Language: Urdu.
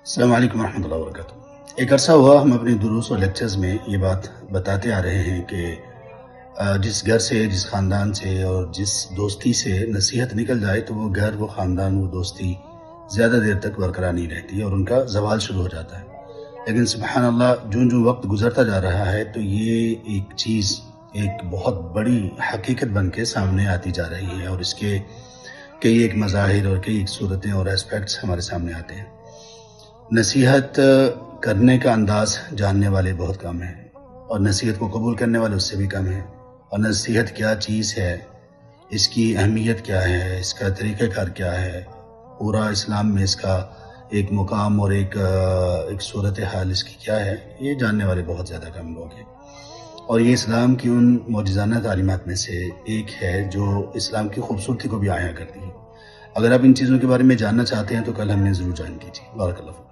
السلام علیکم ورحمۃ اللہ وبرکاتہ۔ ایک عرصہ ہوا ہم اپنے دروس اور لیکچرز میں یہ بات بتاتے آ رہے ہیں کہ جس گھر سے، جس خاندان سے اور جس دوستی سے نصیحت نکل جائے تو وہ گھر، وہ خاندان، وہ دوستی زیادہ دیر تک برقرار نہیں رہتی اور ان کا زوال شروع ہو جاتا ہے۔ لیکن سبحان اللہ، جو وقت گزرتا جا رہا ہے تو یہ ایک چیز ایک بہت بڑی حقیقت بن کے سامنے آتی جا رہی ہے اور اس کے کئی ایک مظاہر اور کئی ایک صورتیں اور اسپیکٹس ہمارے سامنے آتے ہیں۔ نصیحت کرنے کا انداز جاننے والے بہت کم ہیں اور نصیحت کو قبول کرنے والے اس سے بھی کم ہیں، اور نصیحت کیا چیز ہے، اس کی اہمیت کیا ہے، اس کا طریقہ کار کیا ہے، پورا اسلام میں اس کا ایک مقام اور ایک صورتحال اس کی کیا ہے، یہ جاننے والے بہت زیادہ کم لوگ ہیں۔ اور یہ اسلام کی ان معجزانہ تعلیمات میں سے ایک ہے جو اسلام کی خوبصورتی کو بھی عیاں کرتی ہے۔ اگر آپ ان چیزوں کے بارے میں جاننا چاہتے ہیں تو کل ہم نے ضرور جوائن کیجیے۔ بارک اللہ فیکم۔